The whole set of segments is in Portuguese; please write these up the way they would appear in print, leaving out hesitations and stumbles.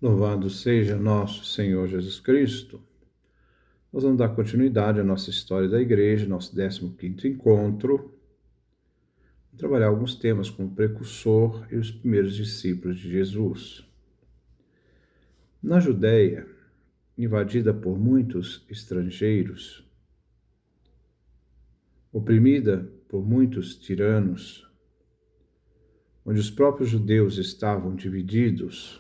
Louvado seja nosso Senhor Jesus Cristo. Nós vamos dar continuidade à nossa história da igreja, nosso 15º encontro. Vamos trabalhar alguns temas como o precursor e os primeiros discípulos de Jesus. Na Judéia, invadida por muitos estrangeiros, oprimida por muitos tiranos, onde os próprios judeus estavam divididos,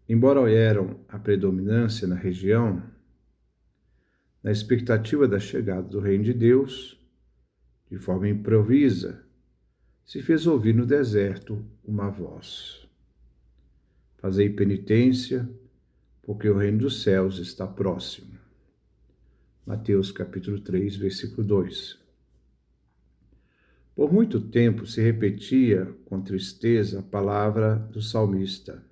embora eram a predominância na região, na expectativa da chegada do Reino de Deus, de forma improvisa, se fez ouvir no deserto uma voz: Fazei penitência, porque o reino dos céus está próximo. Mateus capítulo 3, versículo 2. Por muito tempo se repetia com tristeza a palavra do salmista: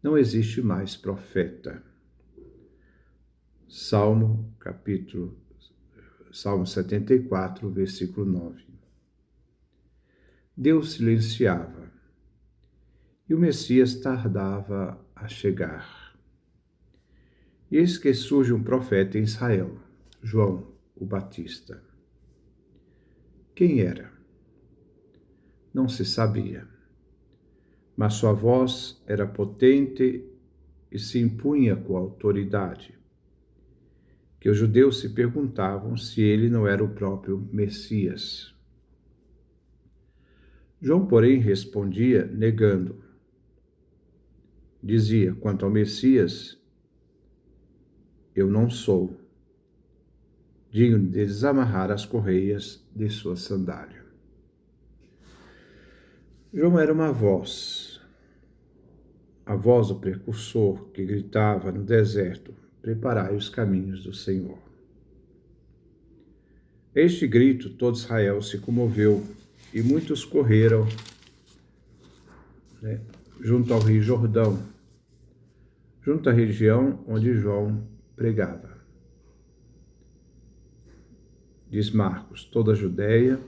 não existe mais profeta. Salmo 74, versículo 9. Deus silenciava, e o Messias tardava a chegar. E eis que surge um profeta em Israel, João o Batista. Quem era? Não se sabia, mas sua voz era potente e se impunha com autoridade, que os judeus se perguntavam se ele não era o próprio Messias. João, porém, respondia negando. Dizia, quanto ao Messias, eu não sou digno de desamarrar as correias de sua sandália. João era uma voz, a voz do precursor que gritava no deserto: preparai os caminhos do Senhor. Este grito todo Israel se comoveu e muitos correram junto ao rio Jordão, junto à região onde João pregava. Diz Marcos, toda a Judéia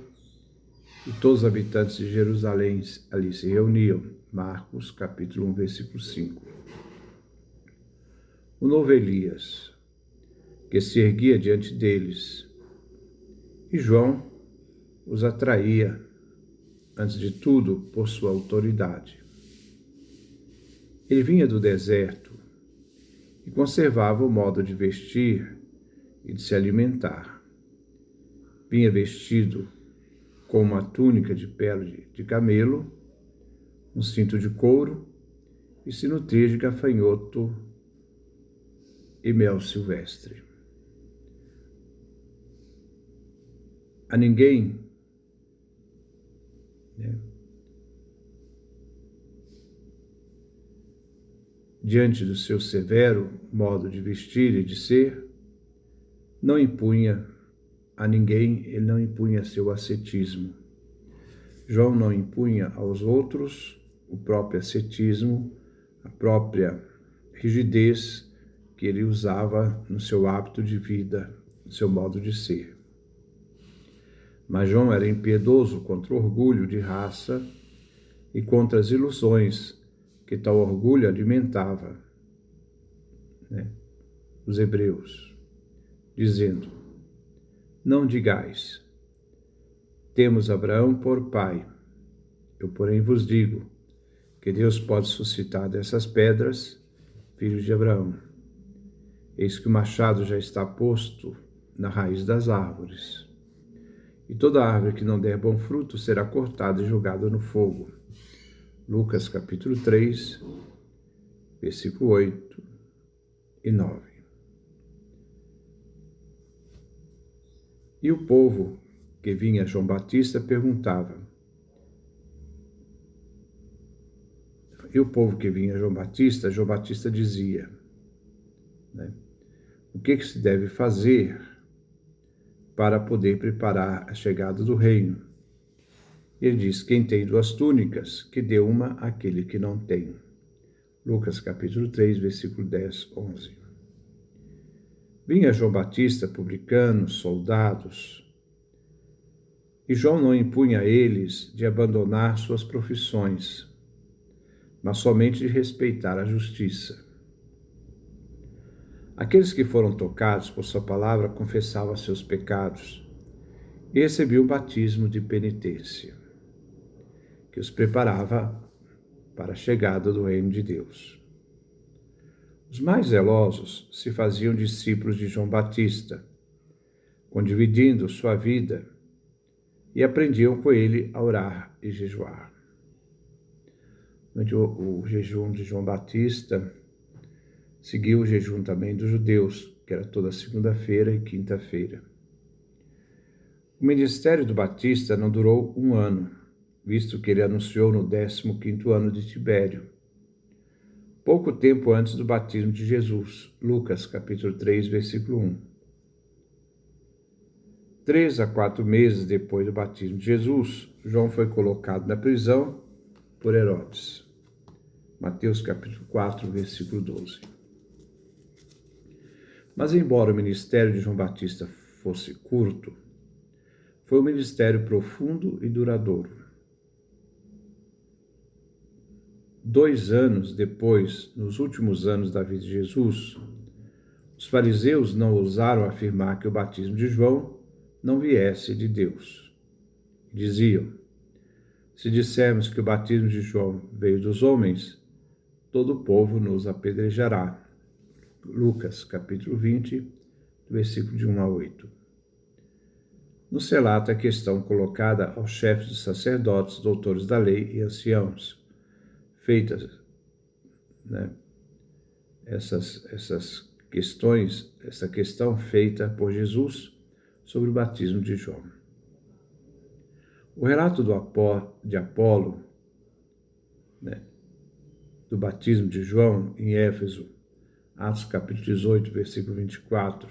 e todos os habitantes de Jerusalém ali se reuniam. Marcos, capítulo 1, versículo 5. O novo Elias, que se erguia diante deles, e João os atraía, antes de tudo, por sua autoridade. Ele vinha do deserto e conservava o modo de vestir e de se alimentar. Vinha vestido com uma túnica de pele de camelo, um cinto de couro e se nutria de gafanhoto e mel silvestre. A ninguém diante do seu severo modo de vestir e de ser, não impunha a ninguém, ele não impunha seu ascetismo. João não impunha aos outros o próprio ascetismo, a própria rigidez que ele usava no seu hábito de vida, no seu modo de ser. Mas João era impiedoso contra o orgulho de raça e contra as ilusões que tal orgulho alimentava os hebreus, dizendo: não digais, temos Abraão por pai. Eu, porém, vos digo que Deus pode suscitar dessas pedras filhos de Abraão. Eis que o machado já está posto na raiz das árvores, e toda árvore que não der bom fruto será cortada e jogada no fogo. Lucas capítulo 3, versículo 8 e 9. E o povo que vinha a João Batista perguntava. João Batista dizia, o que se deve fazer para poder preparar a chegada do reino? Ele diz, quem tem 2 túnicas, que dê uma àquele que não tem. Lucas capítulo 3, versículo 10, 11. Vinha João Batista, publicanos, soldados, e João não impunha a eles de abandonar suas profissões, mas somente de respeitar a justiça. Aqueles que foram tocados por sua palavra confessavam seus pecados e recebiam o batismo de penitência, que os preparava para a chegada do reino de Deus. Os mais zelosos se faziam discípulos de João Batista, condividindo sua vida, e aprendiam com ele a orar e jejuar. O jejum de João Batista seguiu o jejum também dos judeus, que era toda segunda-feira e quinta-feira. O ministério do Batista não durou 1 ano, visto que ele anunciou no 15º ano de Tibério, pouco tempo antes do batismo de Jesus. Lucas, capítulo 3, versículo 1. 3 a 4 meses depois do batismo de Jesus, João foi colocado na prisão por Herodes. Mateus, capítulo 4, versículo 12. Mas, embora o ministério de João Batista fosse curto, foi um ministério profundo e duradouro. 2 anos depois, nos últimos anos da vida de Jesus, os fariseus não ousaram afirmar que o batismo de João não viesse de Deus. Diziam: se dissermos que o batismo de João veio dos homens, todo o povo nos apedrejará. Lucas, capítulo 20, versículo de 1 a 8. Nos relata a questão colocada aos chefes dos sacerdotes, doutores da lei e anciãos, feitas, essas questões, essa questão feita por Jesus sobre o batismo de João. O relato de Apolo, do batismo de João em Éfeso, Atos capítulo 18, versículo 24,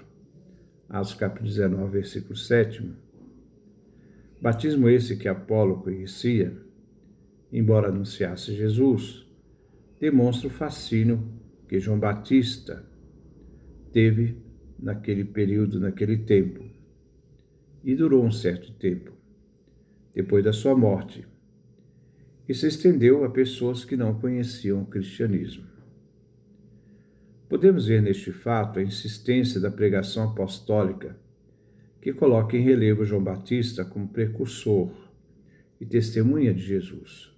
Atos capítulo 19, versículo 7, batismo esse que Apolo conhecia, embora anunciasse Jesus, demonstra o fascínio que João Batista teve naquele período, naquele tempo, e durou um certo tempo, depois da sua morte, e se estendeu a pessoas que não conheciam o cristianismo. Podemos ver neste fato a insistência da pregação apostólica, que coloca em relevo João Batista como precursor e testemunha de Jesus.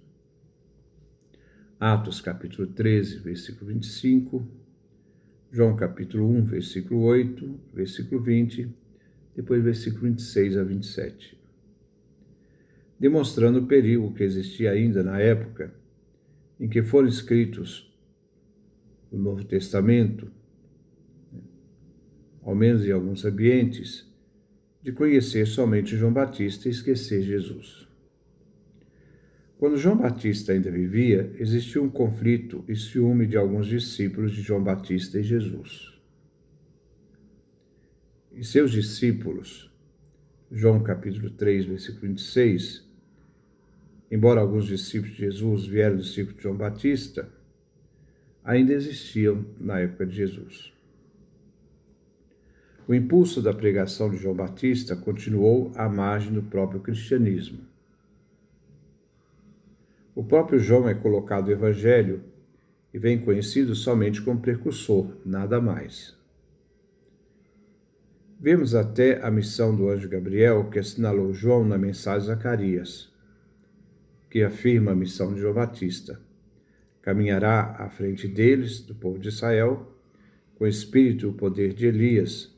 Atos capítulo 13, versículo 25, João capítulo 1, versículo 8, versículo 20, depois versículo 26 a 27. Demonstrando o perigo que existia ainda na época em que foram escritos o Novo Testamento, ao menos em alguns ambientes, de conhecer somente João Batista e esquecer Jesus. Quando João Batista ainda vivia, existia um conflito e ciúme de alguns discípulos de João Batista e Jesus. E seus discípulos, João capítulo 3, versículo 26, embora alguns discípulos de Jesus vieram do discípulo de João Batista, ainda existiam na época de Jesus. O impulso da pregação de João Batista continuou à margem do próprio cristianismo. O próprio João é colocado no Evangelho e vem conhecido somente como precursor, nada mais. Vemos até a missão do anjo Gabriel, que assinalou João na mensagem de Zacarias, que afirma a missão de João Batista. Caminhará à frente deles, do povo de Israel, com o espírito e o poder de Elias,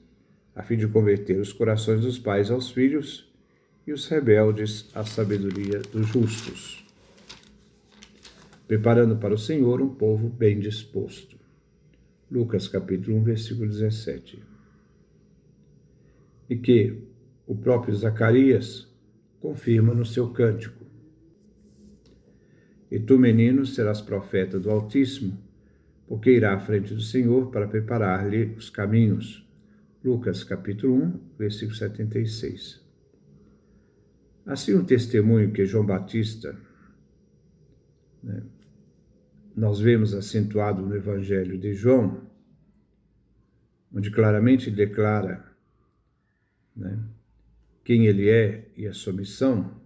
a fim de converter os corações dos pais aos filhos e os rebeldes à sabedoria dos justos, preparando para o Senhor um povo bem disposto. Lucas capítulo 1, versículo 17. E que o próprio Zacarias confirma no seu cântico. E tu, menino, serás profeta do Altíssimo, porque irá à frente do Senhor para preparar-lhe os caminhos. Lucas capítulo 1, versículo 76. Assim, o testemunho que João Batista, nós vemos acentuado no Evangelho de João, onde claramente declara quem ele é e a sua missão,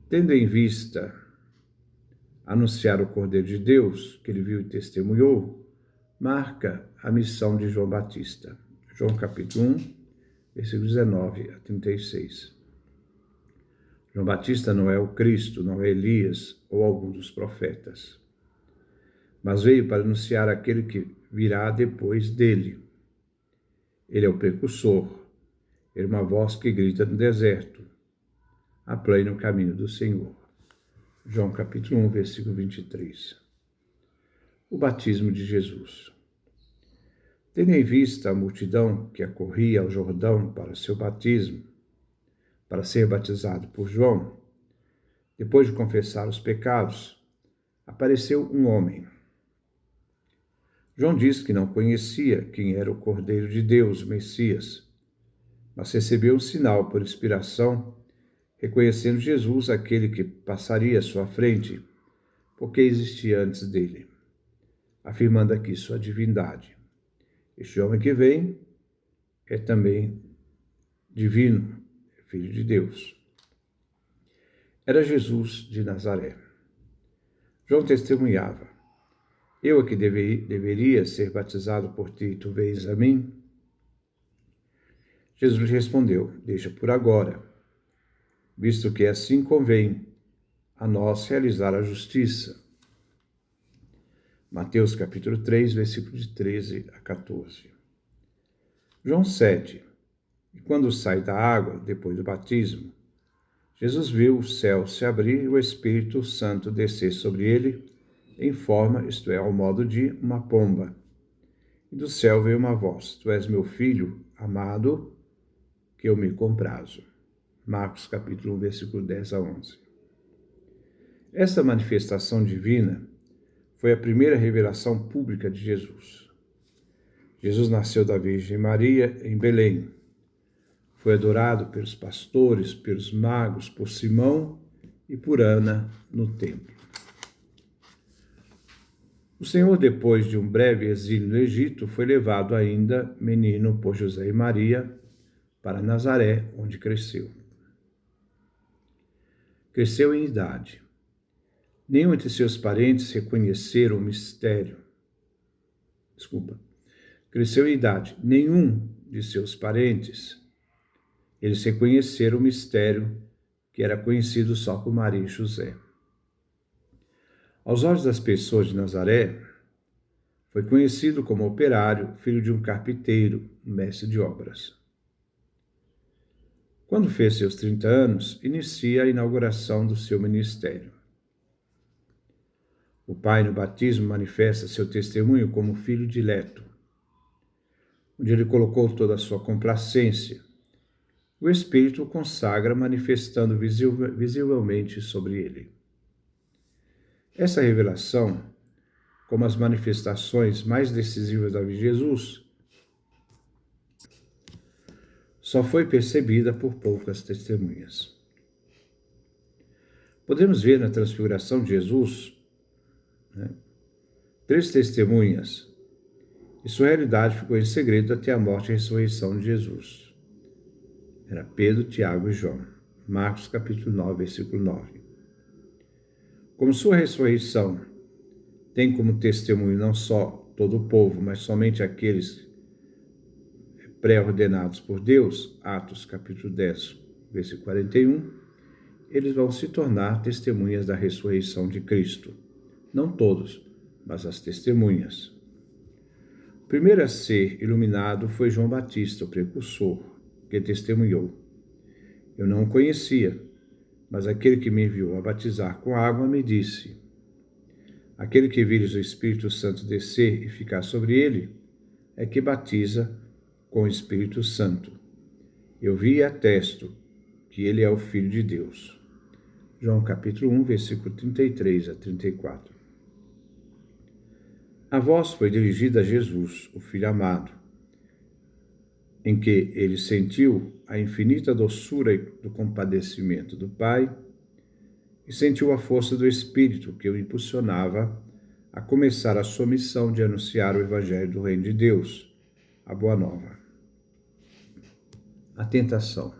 tendo em vista anunciar o Cordeiro de Deus, que ele viu e testemunhou, marca a missão de João Batista. João capítulo 1, versículos 19 a 36. João Batista não é o Cristo, não é Elias ou algum dos profetas, mas veio para anunciar aquele que virá depois dele. Ele é o precursor, ele é uma voz que grita no deserto: aplane o caminho do Senhor. João capítulo 1, versículo 23. O batismo de Jesus. Tendo em vista a multidão que acorria ao Jordão para seu batismo, para ser batizado por João, depois de confessar os pecados, apareceu um homem. João disse que não conhecia quem era o Cordeiro de Deus, o Messias, mas recebeu um sinal por inspiração, reconhecendo Jesus aquele que passaria à sua frente, porque existia antes dele, afirmando aqui sua divindade. Este homem que vem é também divino, Filho de Deus. Era Jesus de Nazaré. João testemunhava: eu é que deveria ser batizado por ti, tu vens a mim? Jesus respondeu: deixa por agora, visto que assim convém a nós realizar a justiça. Mateus capítulo 3, versículos de 13 a 14. João 7. E quando sai da água, depois do batismo, Jesus viu o céu se abrir e o Espírito Santo descer sobre ele em forma, isto é, ao modo de uma pomba. E do céu veio uma voz: tu és meu filho amado, que eu me comprazo. Marcos capítulo 1, versículo 10 a 11. Essa manifestação divina foi a primeira revelação pública de Jesus. Jesus nasceu da Virgem Maria em Belém. Foi adorado pelos pastores, pelos magos, por Simão e por Ana no templo. O Senhor, depois de um breve exílio no Egito, foi levado ainda menino por José e Maria para Nazaré, onde cresceu. Cresceu em idade. Nenhum entre seus parentes reconheceram o mistério. Cresceu em idade. Nenhum de seus parentes eles reconheceram o mistério que era conhecido só por Maria e José. Aos olhos das pessoas de Nazaré, foi conhecido como operário, filho de um carpinteiro, mestre de obras. Quando fez seus 30 anos, inicia a inauguração do seu ministério. O pai, no batismo, manifesta seu testemunho como filho dileto, onde ele colocou toda a sua complacência. O Espírito o consagra, manifestando visivelmente sobre ele. Essa revelação, como as manifestações mais decisivas da vida de Jesus, só foi percebida por poucas testemunhas. Podemos ver na transfiguração de Jesus 3 testemunhas, e sua realidade ficou em segredo até a morte e ressurreição de Jesus. Era Pedro, Tiago e João. Marcos capítulo 9, versículo 9. Como sua ressurreição tem como testemunho não só todo o povo, mas somente aqueles pré-ordenados por Deus, Atos capítulo 10, versículo 41, eles vão se tornar testemunhas da ressurreição de Cristo. Não todos, mas as testemunhas. O primeiro a ser iluminado foi João Batista, o precursor, que testemunhou: eu não o conhecia, mas aquele que me enviou a batizar com água me disse: aquele que vires o Espírito Santo descer e ficar sobre ele, é que batiza com o Espírito Santo. Eu vi e atesto que ele é o Filho de Deus. João capítulo 1, versículo 33 a 34. A voz foi dirigida a Jesus, o Filho amado, em que ele sentiu a infinita doçura do compadecimento do Pai e sentiu a força do Espírito que o impulsionava a começar a sua missão de anunciar o Evangelho do Reino de Deus, a Boa Nova. A tentação.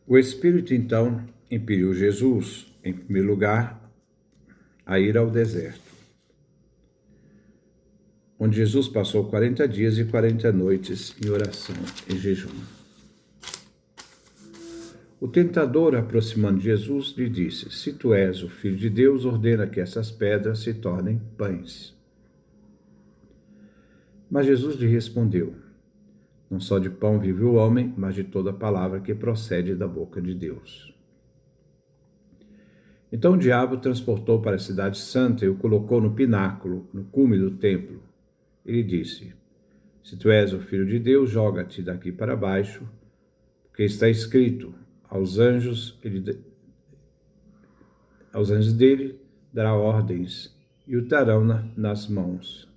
O Espírito, então, impeliu Jesus em primeiro lugar, a ir ao deserto, onde Jesus passou 40 dias e 40 noites em oração e jejum. O tentador, aproximando de Jesus, lhe disse: Se tu és o Filho de Deus, ordena que essas pedras se tornem pães. Mas Jesus lhe respondeu: Não só de pão vive o homem, mas de toda palavra que procede da boca de Deus. Então o diabo o transportou para a cidade santa e o colocou no pináculo, no cume do templo. Ele disse: Se tu és o Filho de Deus, joga-te daqui para baixo, porque está escrito: aos anjos dele dará ordens e o terão nas mãos,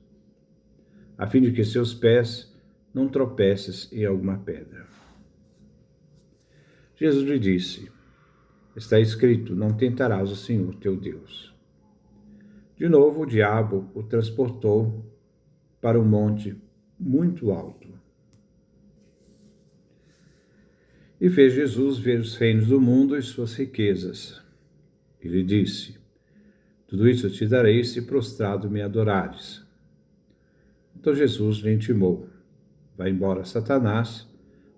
a fim de que seus pés não tropeces em alguma pedra. Jesus lhe disse: Está escrito: Não tentarás o Senhor teu Deus. De novo o diabo o transportou para um monte muito alto e fez Jesus ver os reinos do mundo e suas riquezas. Ele disse: Tudo isso te darei se prostrado me adorares. Então Jesus lhe intimou: Vai embora, Satanás,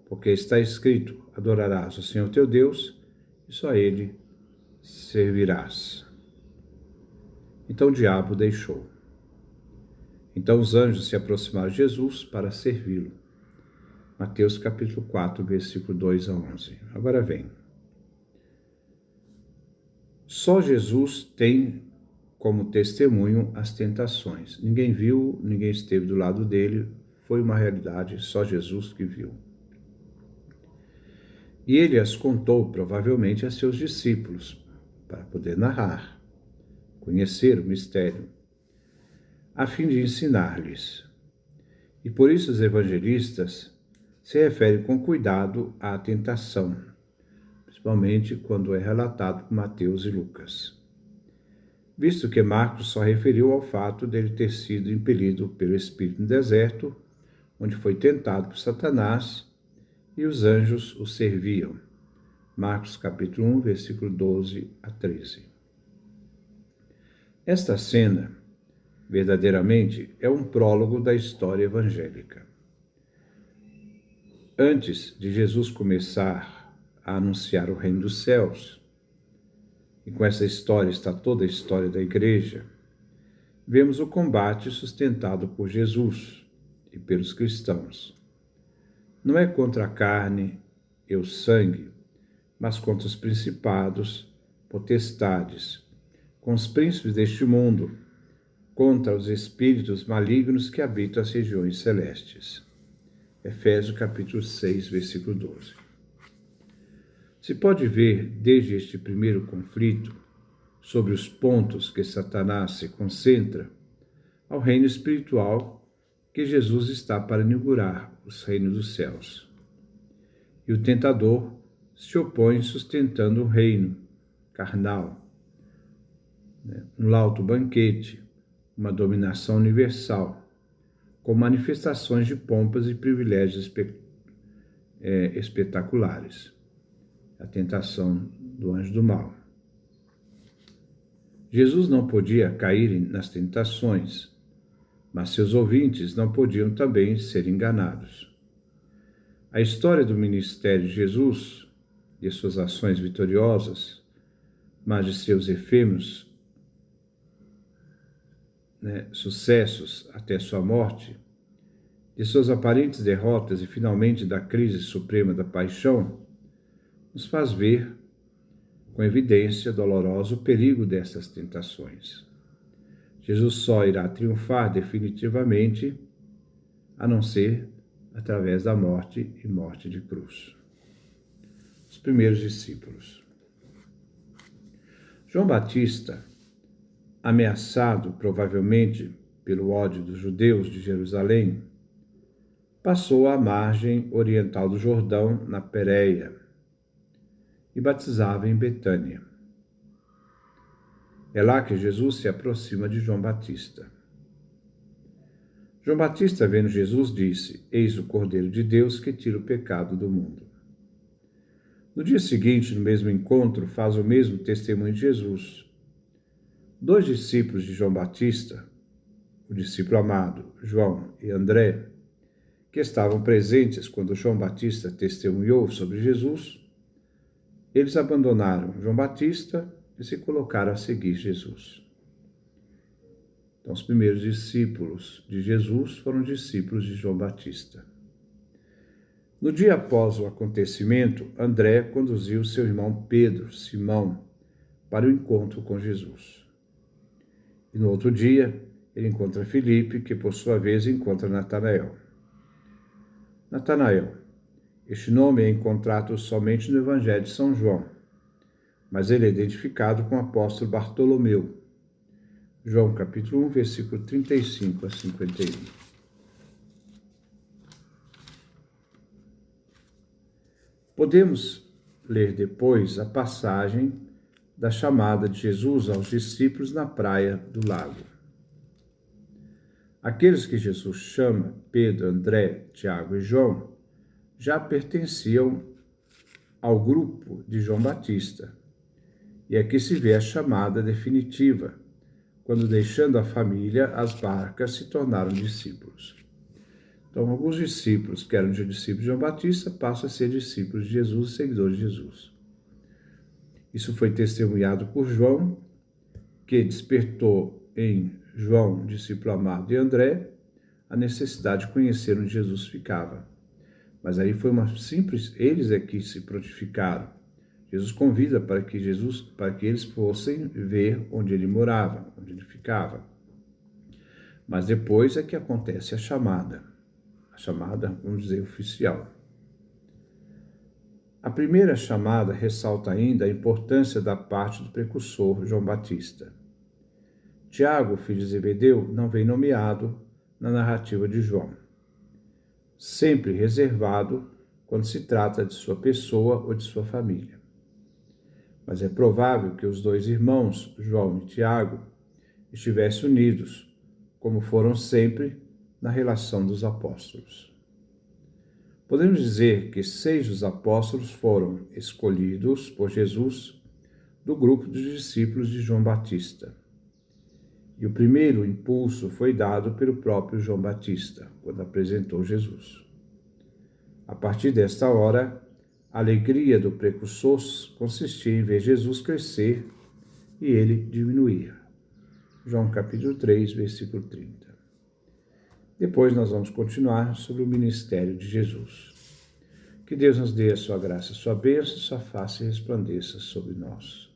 porque está escrito: Adorarás o Senhor teu Deus e só a ele servirás. Então o diabo deixou. Então os anjos se aproximaram de Jesus para servi-lo. Mateus capítulo 4, versículo 2 a 11. Agora vem. Só Jesus tem como testemunho as tentações. Ninguém viu, ninguém esteve do lado dele, foi uma realidade, só Jesus que viu. E ele as contou provavelmente a seus discípulos, para poder narrar, conhecer o mistério, a fim de ensinar-lhes. E por isso os evangelistas se referem com cuidado à tentação, principalmente quando é relatado por Mateus e Lucas, visto que Marcos só referiu ao fato dele ter sido impelido pelo Espírito no deserto, onde foi tentado por Satanás, e os anjos o serviam. Marcos capítulo 1, versículo 12 a 13. Esta cena, verdadeiramente, é um prólogo da história evangélica. Antes de Jesus começar a anunciar o reino dos céus, e com essa história está toda a história da igreja, vemos o combate sustentado por Jesus e pelos cristãos. Não é contra a carne e o sangue, mas contra os principados, potestades, com os príncipes deste mundo, contra os espíritos malignos que habitam as regiões celestes. Efésios capítulo 6, versículo 12. Se pode ver desde este primeiro conflito, sobre os pontos que Satanás se concentra, ao reino espiritual que Jesus está para inaugurar, os reinos dos céus. E o tentador se opõe sustentando o reino carnal, um lauto banquete, uma dominação universal, com manifestações de pompas e privilégios espetaculares. A tentação do anjo do mal. Jesus não podia cair nas tentações, mas seus ouvintes não podiam também ser enganados. A história do ministério de Jesus, de suas ações vitoriosas, mas de seus efêmeros sucessos até sua morte, de suas aparentes derrotas e finalmente da crise suprema da paixão, nos faz ver com evidência dolorosa o perigo dessas tentações. Jesus só irá triunfar definitivamente, a não ser através da morte e morte de cruz. Os primeiros discípulos. João Batista, ameaçado provavelmente pelo ódio dos judeus de Jerusalém, passou à margem oriental do Jordão, na Pérea, e batizava em Betânia. É lá que Jesus se aproxima de João Batista. João Batista, vendo Jesus, disse: Eis o Cordeiro de Deus que tira o pecado do mundo. No dia seguinte, no mesmo encontro, faz o mesmo testemunho de Jesus. 2 discípulos de João Batista, o discípulo amado, João e André, que estavam presentes quando João Batista testemunhou sobre Jesus, eles abandonaram João Batista e se colocaram a seguir Jesus. Então, os primeiros discípulos de Jesus foram discípulos de João Batista. No dia após o acontecimento, André conduziu seu irmão Pedro, Simão, para o encontro com Jesus. E no outro dia, ele encontra Filipe, que por sua vez encontra Natanael. Natanael, este nome é encontrado somente no Evangelho de São João, mas ele é identificado com o apóstolo Bartolomeu. João capítulo 1, versículo 35 a 51. Podemos ler depois a passagem da chamada de Jesus aos discípulos na praia do lago. Aqueles que Jesus chama, Pedro, André, Tiago e João, já pertenciam ao grupo de João Batista. E aqui se vê a chamada definitiva, quando, deixando a família, as barcas se tornaram discípulos. Então, alguns discípulos que eram discípulos de João Batista passam a ser discípulos de Jesus e seguidores de Jesus. Isso foi testemunhado por João, que despertou em João, discípulo amado, e André, a necessidade de conhecer onde Jesus ficava. Mas aí foi uma simples, eles é que se prontificaram. Jesus convida para que eles fossem ver onde ele morava, onde ele ficava. Mas depois é que acontece a chamada, vamos dizer, oficial. A primeira chamada ressalta ainda a importância da parte do precursor João Batista. Tiago, filho de Zebedeu, não vem nomeado na narrativa de João, sempre reservado quando se trata de sua pessoa ou de sua família. Mas é provável que os 2 irmãos, João e Tiago, estivessem unidos, como foram sempre na relação dos apóstolos. Podemos dizer que 6 dos apóstolos foram escolhidos por Jesus do grupo dos discípulos de João Batista. E o primeiro impulso foi dado pelo próprio João Batista, quando apresentou Jesus. A partir desta hora, a alegria do precursor consistia em ver Jesus crescer e ele diminuir. João capítulo 3, versículo 30. Depois nós vamos continuar sobre o ministério de Jesus. Que Deus nos dê a sua graça, a sua bênção, a sua face resplandeça sobre nós.